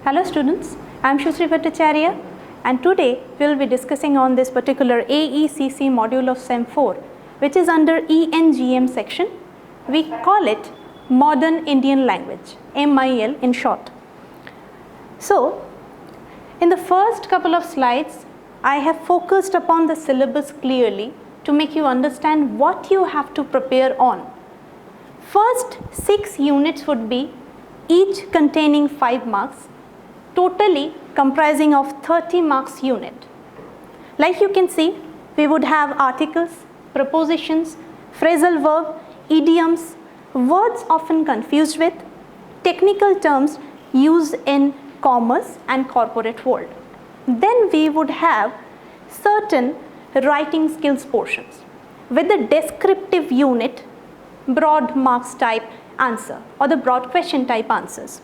Hello students, I am Susri Bhattacharya and today we will be discussing on this particular AECC module of Sem-IV, which is under ENGM section. We call it Modern Indian Language, MIL in short. So, in the first couple of slides, I have focused upon the syllabus clearly to make you understand what you have to prepare on. First 6 units would be each containing 5 marks, totally comprising of 30 marks unit. Like you can see, we would have articles, prepositions, phrasal verb, idioms, words often confused with, technical terms used in commerce and corporate world. Then we would have certain writing skills portions with the descriptive unit, broad marks type answer or the broad question type answers.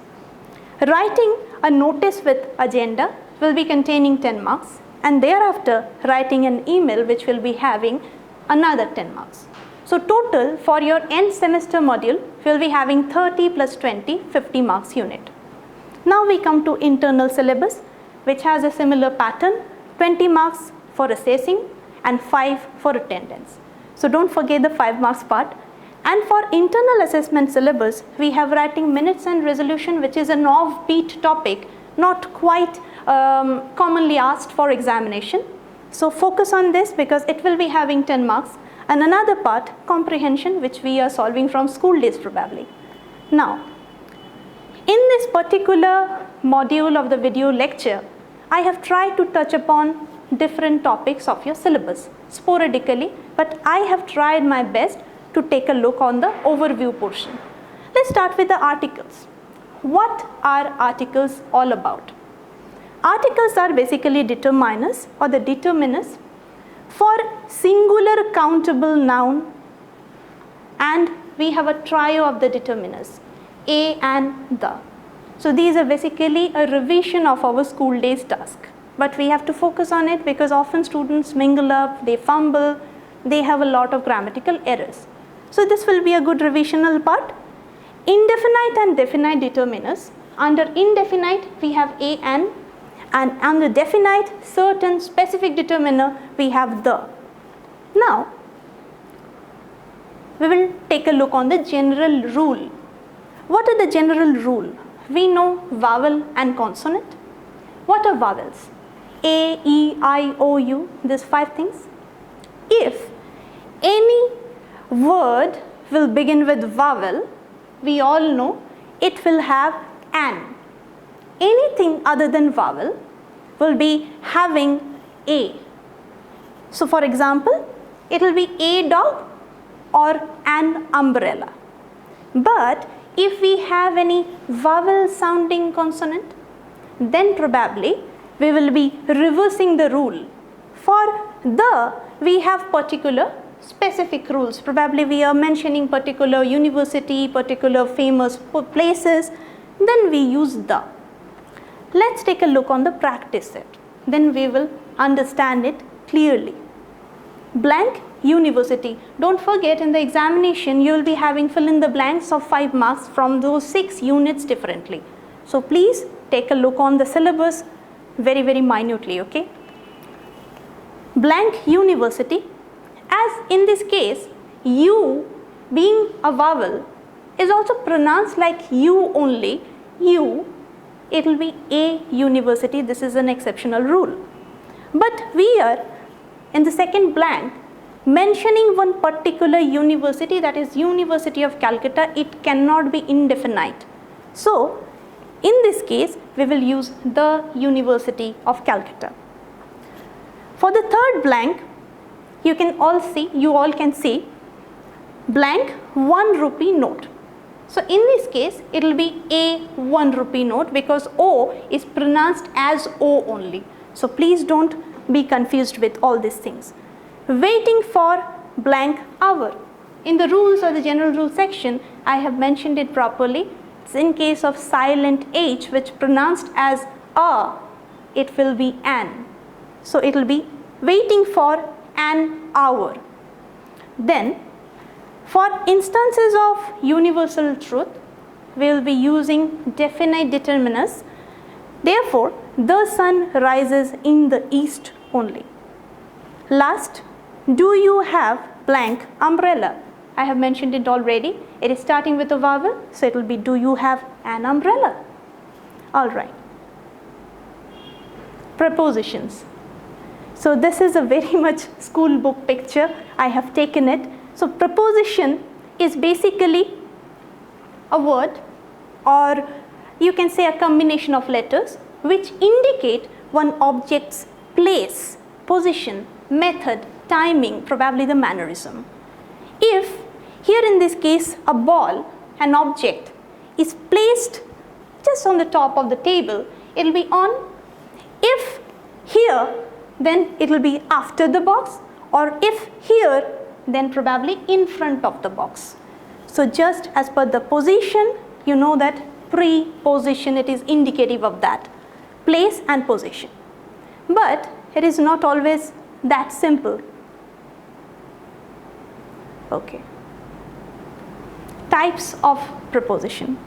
Writing a notice with agenda will be containing 10 marks and thereafter writing an email which will be having another 10 marks. So total for your end semester module we will be having 30 plus 20, 50 marks unit. Now we come to internal syllabus which has a similar pattern, 20 marks for assessing and 5 for attendance. So don't forget the 5 marks part. And for internal assessment syllabus, we have writing minutes and resolution, which is an offbeat topic, not quite commonly asked for examination. So focus on this because it will be having 10 marks. And another part, comprehension, which we are solving from school days probably. Now, in this particular module of the video lecture, I have tried to touch upon different topics of your syllabus sporadically, but I have tried my best to take a look on the overview portion. Let's start with the articles. What are articles all about? Articles are basically determiners or the determiners for singular countable noun, and we have a trio of the determiners, a and the. So these are basically a revision of our school days task, but we have to focus on it because often students mingle up, they fumble, they have a lot of grammatical errors. So this will be a good revisional part. Indefinite and definite determiners. Under indefinite we have a and under definite certain specific determiner we have the. Now we will take a look on the general rule. What are the general rule? We know vowel and consonant. What are vowels? A, E, I, O, U, these 5 things. If any word will begin with vowel, we all know it will have an. Anything other than vowel will be having a. So for example, it will be a dog or an umbrella. But if we have any vowel sounding consonant, then probably we will be reversing the rule. For the, we have particular specific rules. Probably we are mentioning particular university, particular famous places, then we use the. Let's take a look on the practice set. Then we will understand it clearly. Blank university. Don't forget in the examination you will be having fill in the blanks of 5 marks from those 6 units differently. So please take a look on the syllabus very minutely, okay? Blank university. As in this case, U being a vowel is also pronounced like U only. U, it will be a university. This is an exceptional rule. But we are in the second blank mentioning one particular university, that is University of Calcutta. It cannot be indefinite. So in this case, we will use the University of Calcutta. For the third blank, you all can see blank 1 rupee note. So in this case it will be a 1 rupee note because O is pronounced as O only. So please don't be confused with all these things. Waiting for blank hour. In the rules or the general rule section I have mentioned it properly. It's in case of silent H which pronounced as a, it will be an. So it will be waiting for an hour. Then for instances of universal truth we will be using definite determiners Therefore, the sun rises in the east only. Last, do you have blank umbrella? I have mentioned it already. It is starting with a vowel, so it will be do you have an umbrella? Alright. Prepositions. So this is a very much school book picture. I have taken it. So preposition is basically a word, or you can say a combination of letters which indicate one object's place, position, method, timing, probably the mannerism. If here in this case a ball, an object, is placed just on the top of the table, it will be on. If here, then it will be after the box, or if here, then probably in front of the box. So just as per the position, you know that preposition, it is indicative of that, place and position. But it is not always that simple. Okay. Types of preposition.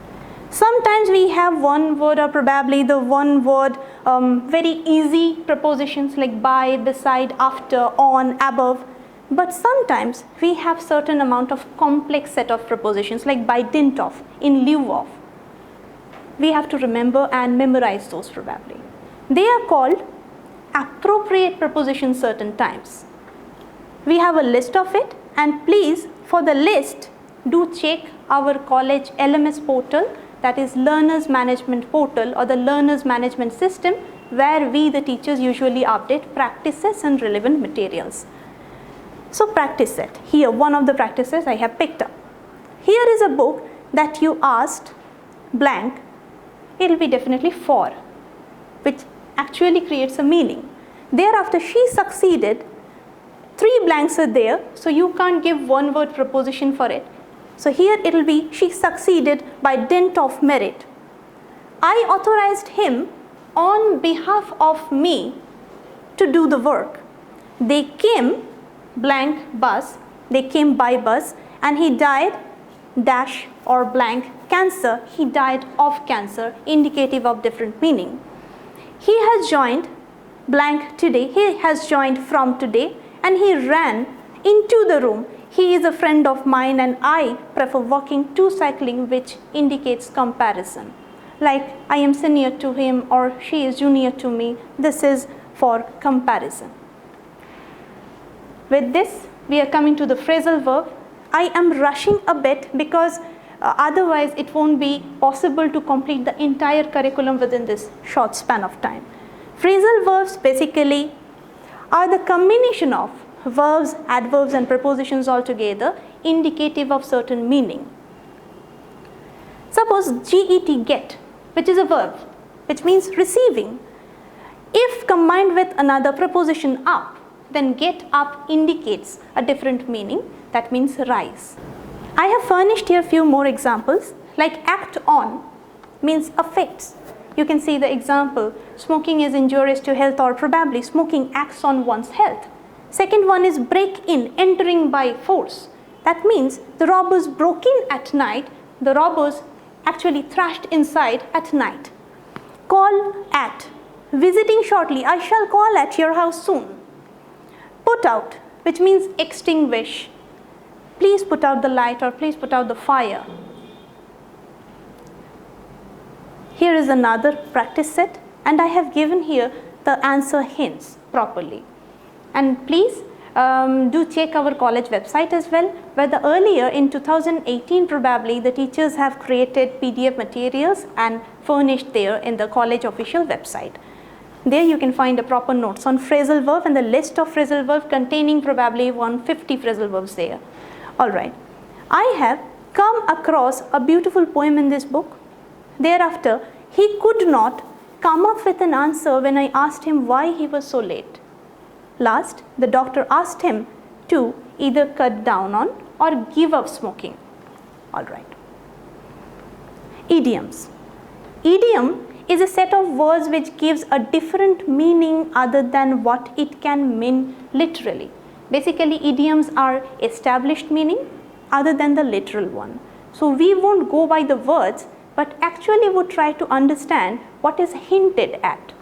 Sometimes we have one word, or probably the one word, very easy prepositions like by, beside, after, on, above. But sometimes we have certain amount of complex set of prepositions like by dint of, in lieu of. We have to remember and memorize those probably. They are called appropriate prepositions certain times. We have a list of it, and please, for the list, do check our college LMS portal, that is Learners Management Portal or the Learners Management System, where we the teachers usually update practices and relevant materials. So practice set. Here one of the practices I have picked up. Here is a book that you asked blank, it will be definitely for, which actually creates a meaning. Thereafter she succeeded, 3 blanks are there, so you can't give one word preposition for it. So here it will be she succeeded by dint of merit. I authorized him on behalf of me to do the work. They came blank bus, they came by bus, and he died dash or blank cancer, he died of cancer, indicative of different meaning. He has joined blank today, he has joined from today, and he ran into the room. He is a friend of mine and I prefer walking to cycling, which indicates comparison. Like I am senior to him or she is junior to me, this is for comparison. With this, we are coming to the phrasal verb. I am rushing a bit because otherwise it won't be possible to complete the entire curriculum within this short span of time. Phrasal verbs basically are the combination of verbs, adverbs and prepositions all together, indicative of certain meaning. Suppose get, which is a verb, which means receiving. If combined with another preposition up, then get up indicates a different meaning, that means rise. I have furnished here few more examples, like act on means affects. You can see the example, smoking is injurious to health, or probably smoking acts on one's health. Second one is break in, entering by force. That means the robbers broke in at night, the robbers actually thrashed inside at night. Call at, visiting shortly, I shall call at your house soon. Put out, which means extinguish. Please put out the light or please put out the fire. Here is another practice set, and I have given here the answer hints properly. And please do check our college website as well, where the earlier in 2018 probably the teachers have created PDF materials and furnished there in the college official website. There you can find the proper notes on phrasal verb and the list of phrasal verb containing probably 150 phrasal verbs there. Alright, I have come across a beautiful poem in this book. Thereafter, he could not come up with an answer when I asked him why he was so late. Last, the doctor asked him to either cut down on or give up smoking. Alright. Idioms. Idiom is a set of words which gives a different meaning other than what it can mean literally. Basically, idioms are established meaning other than the literal one. So we won't go by the words, but actually would try to understand what is hinted at.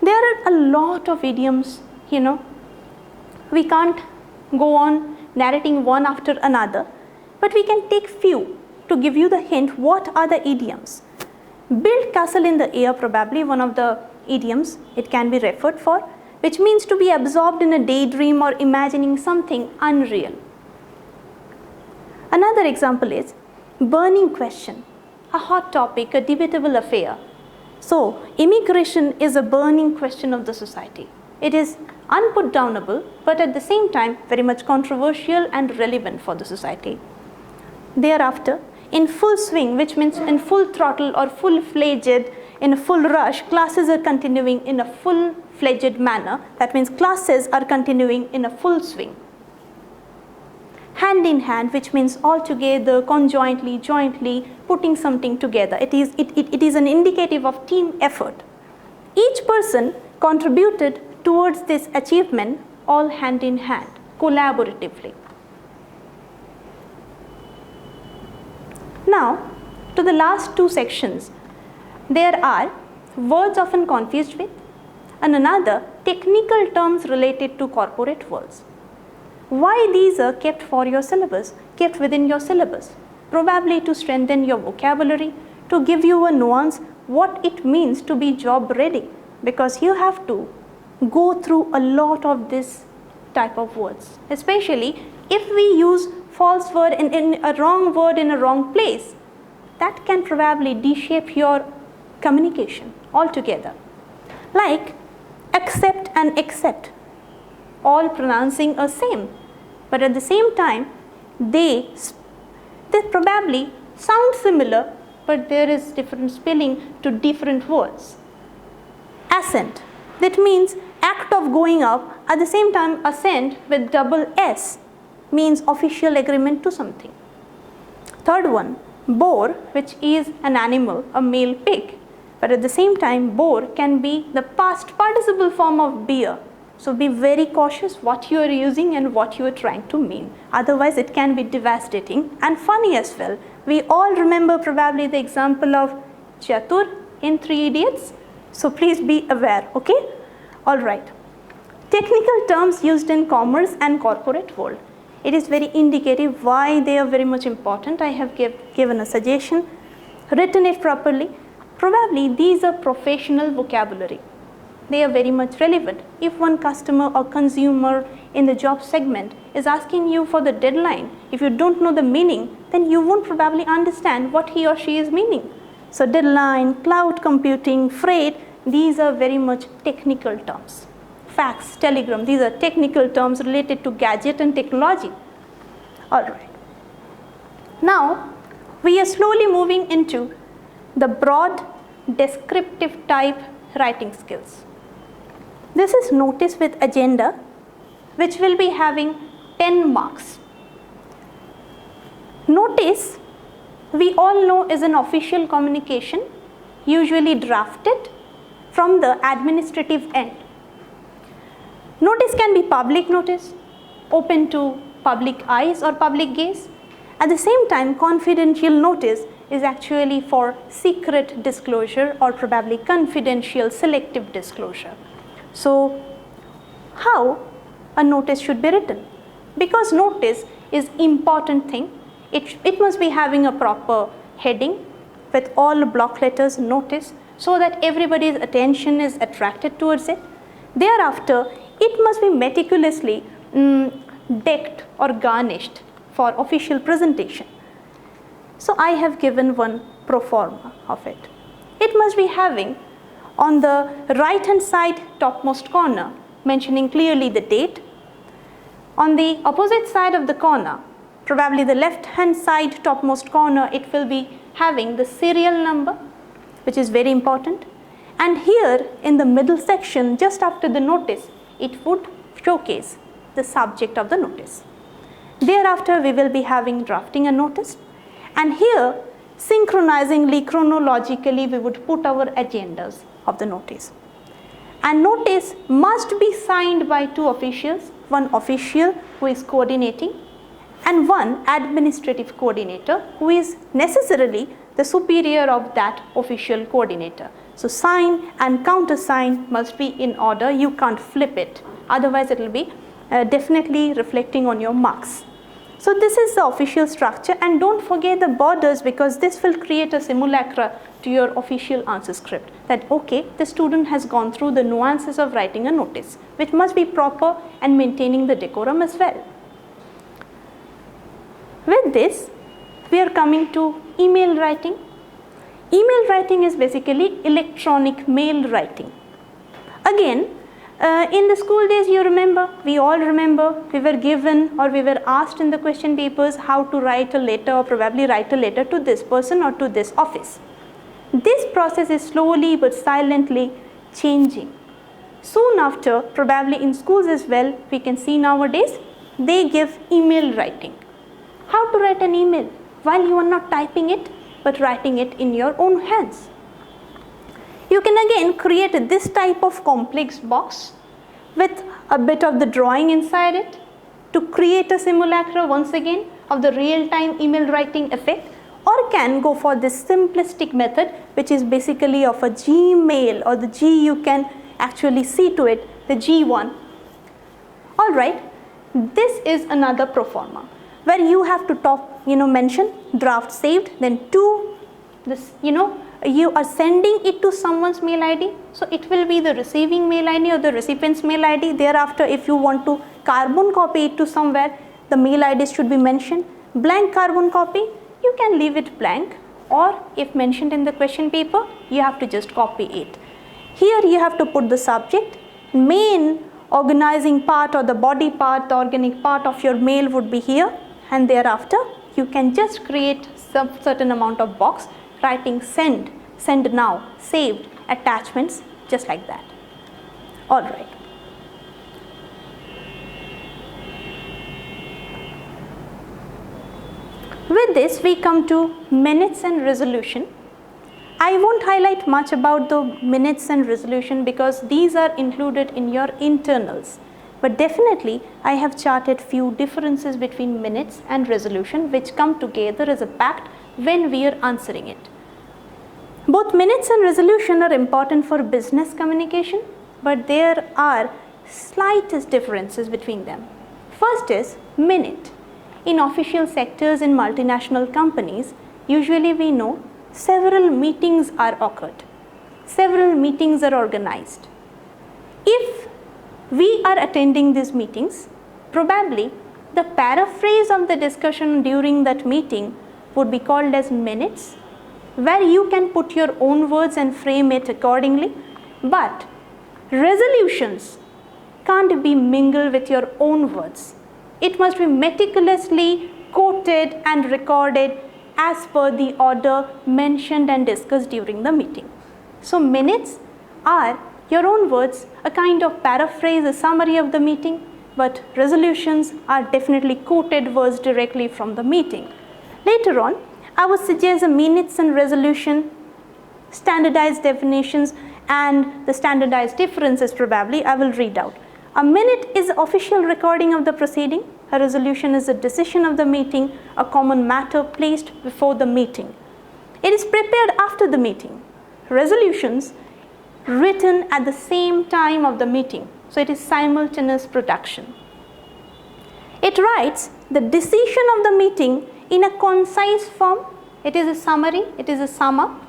There are a lot of idioms, we can't go on narrating one after another, but we can take few to give you the hint what are the idioms. Build castle in the air, probably one of the idioms it can be referred for, which means to be absorbed in a daydream or imagining something unreal. Another example is burning question, a hot topic, a debatable affair. So, immigration is a burning question of the society. It is unputdownable, but at the same time very much controversial and relevant for the society. Thereafter, in full swing, which means in full throttle or full-fledged, in a full rush, classes are continuing in a full-fledged manner. That means classes are continuing in a full swing. Hand in hand, which means all together, conjointly, jointly, putting something together. It is an indicative of team effort. Each person contributed towards this achievement, all hand in hand, collaboratively. Now, to the last two sections, there are words often confused with, and another technical terms related to corporate worlds. Why these are kept for your syllabus, kept within your syllabus? Probably to strengthen your vocabulary, to give you a nuance what it means to be job ready, because you have to go through a lot of this type of words, especially if we use false word in a wrong word in a wrong place. That can probably de-shape your communication altogether. Like accept and accept, all pronouncing a same, but at the same time they probably sound similar, but there is different spelling to different words. Assent, that means act of going up, at the same time assent with double S means official agreement to something. Third one, boar, which is an animal, a male pig, but at the same time boar can be the past participle form of bear. So be very cautious what you are using and what you are trying to mean. Otherwise it can be devastating and funny as well. We all remember probably the example of Chatur in 3 Idiots. So please be aware, okay? Alright. Technical terms used in commerce and corporate world. It is very indicative why they are very much important. I have given a suggestion, written it properly. Probably these are professional vocabulary. They are very much relevant. If one customer or consumer in the job segment is asking you for the deadline, if you don't know the meaning, then you won't probably understand what he or she is meaning. So deadline, cloud computing, freight, these are very much technical terms. Fax, telegram, these are technical terms related to gadget and technology. Alright. Now, we are slowly moving into the broad descriptive type writing skills. This is notice with agenda, which will be having 10 marks. Notice, we all know, is an official communication, usually drafted from the administrative end. Notice can be public notice, open to public eyes or public gaze. At the same time, confidential notice is actually for secret disclosure or probably confidential selective disclosure. So, how a notice should be written? Because notice is important thing, it must be having a proper heading with all block letters notice so that everybody's attention is attracted towards it. Thereafter, it must be meticulously decked or garnished for official presentation. So, I have given one pro forma of it. It must be having on the right hand side topmost corner mentioning clearly the date. On the opposite side of the corner, probably the left hand side topmost corner, it will be having the serial number, which is very important. And here in the middle section, just after the notice, it would showcase the subject of the notice. Thereafter, we will be having drafting a notice, and here synchronizingly, chronologically, we would put our agendas of the notice. And notice must be signed by 2 officials, one official who is coordinating and one administrative coordinator who is necessarily the superior of that official coordinator. So sign and countersign must be in order. You can't flip it. Otherwise, it will be definitely reflecting on your marks. So this is the official structure, and don't forget the borders, because this will create a simulacra to your official answer script, that okay, the student has gone through the nuances of writing a notice, which must be proper and maintaining the decorum as well. With this, we are coming to email writing. Email writing is basically electronic mail writing. Again, in the school days, you remember, we all remember, we were given or we were asked in the question papers how to write a letter, or probably write a letter to this person or to this office. This process is slowly but silently changing. Soon after, probably in schools as well, we can see nowadays, they give email writing. How to write an email while you are not typing it, but writing it in your own hands. You can again create this type of complex box with a bit of the drawing inside it to create a simulacra once again of the real-time email writing effect, or can go for this simplistic method, which is basically of a Gmail, or the G you can actually see to it, the G1. Alright, this is another pro forma where you have to mention draft saved, then to this, you are sending it to someone's mail ID, so it will be the receiving mail ID or the recipient's mail ID. Thereafter, if you want to carbon copy it to somewhere, the mail ID should be mentioned. Blank carbon copy, you can leave it blank, or if mentioned in the question paper, you have to just copy it. Here you have to put the subject. Main organizing part or the body part, the organic part of your mail would be here, and thereafter you can just create some certain amount of box writing send, send now, saved, attachments, just like that. Alright. With this, we come to minutes and resolution. I won't highlight much about the minutes and resolution because these are included in your internals. But definitely, I have charted few differences between minutes and resolution which come together as a pact when we are answering it. Both minutes and resolution are important for business communication, but there are slightest differences between them. First is minute. In official sectors in multinational companies, usually we know several meetings are occurred. Several meetings are organized. If we are attending these meetings, probably the paraphrase of the discussion during that meeting would be called as minutes, where you can put your own words and frame it accordingly. But resolutions can't be mingled with your own words. It must be meticulously quoted and recorded as per the order mentioned and discussed during the meeting. So minutes are your own words, a kind of paraphrase, a summary of the meeting, but resolutions are definitely quoted words directly from the meeting. Later on, I would suggest a minutes and resolution, standardized definitions, and the standardized differences probably I will read out. A minute is the official recording of the proceeding. A resolution is a decision of the meeting, a common matter placed before the meeting. It is prepared after the meeting. Resolutions written at the same time of the meeting. So it is simultaneous production. It writes the decision of the meeting in a concise form. It is a summary, it is a sum up,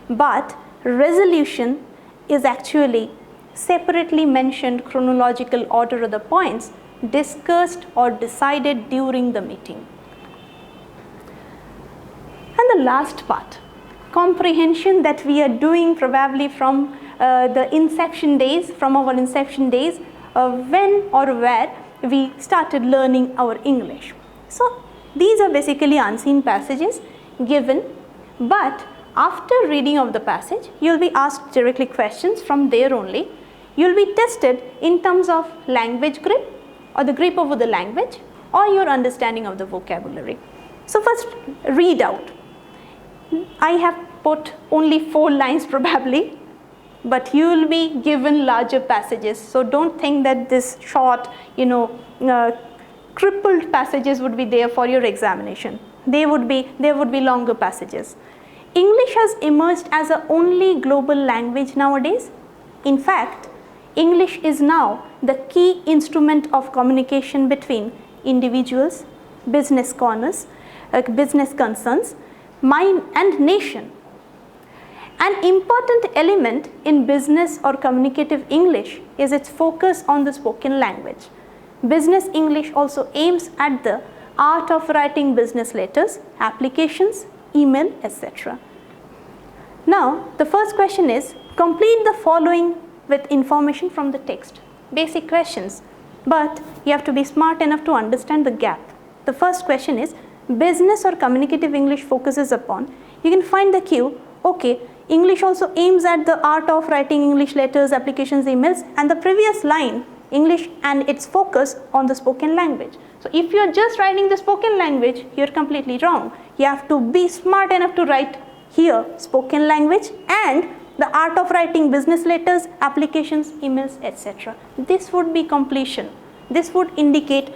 but resolution is actually separately mentioned chronological order of the points discussed or decided during the meeting. And the last part, comprehension, that we are doing probably from the inception days, from our inception days, when or where we started learning our English. So these are basically unseen passages given, but after reading of the passage, you will be asked directly questions from there only. You will be tested in terms of language grip, or the grip over the language, or your understanding of the vocabulary. So first, read out. I have put only 4 lines probably, but you will be given larger passages. So don't think that this short, crippled passages would be there for your examination. There would be longer passages. English has emerged as a only global language nowadays. In fact, English is now the key instrument of communication between individuals, business corners, business concerns, mind and nation. An important element in business or communicative English is its focus on the spoken language. Business English also aims at the art of writing business letters, applications, email, etc. Now, the first question is, complete the following with information from the text. Basic questions, but you have to be smart enough to understand the gap. The first question is, business or communicative English focuses upon. You can find the cue, okay, English also aims at the art of writing English letters, applications, emails, and the previous line, English and its focus on the spoken language. So if you are just writing the spoken language, you are completely wrong. You have to be smart enough to write here spoken language and the art of writing business letters, applications, emails, etc. This would be completion. This would indicate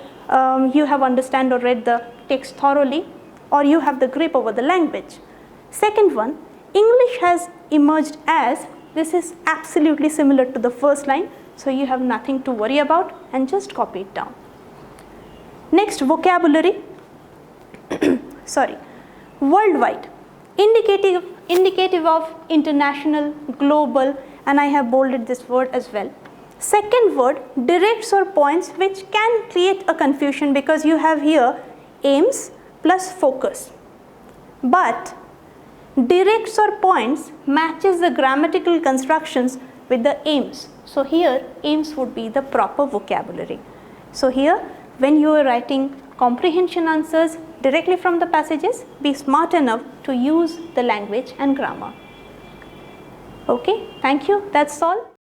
you have understand or read the text thoroughly, or you have the grip over the language. Second one, English has emerged as, this is absolutely similar to the first line, so you have nothing to worry about and just copy it down. Next, vocabulary, worldwide, indicative of international, global, and I have bolded this word as well. Second word, directs or points, which can create a confusion because you have here aims plus focus. But directs or points matches the grammatical constructions with the aims. So here aims would be the proper vocabulary. So here when you are writing comprehension answers directly from the passages, be smart enough to use the language and grammar. Okay, thank you. That's all.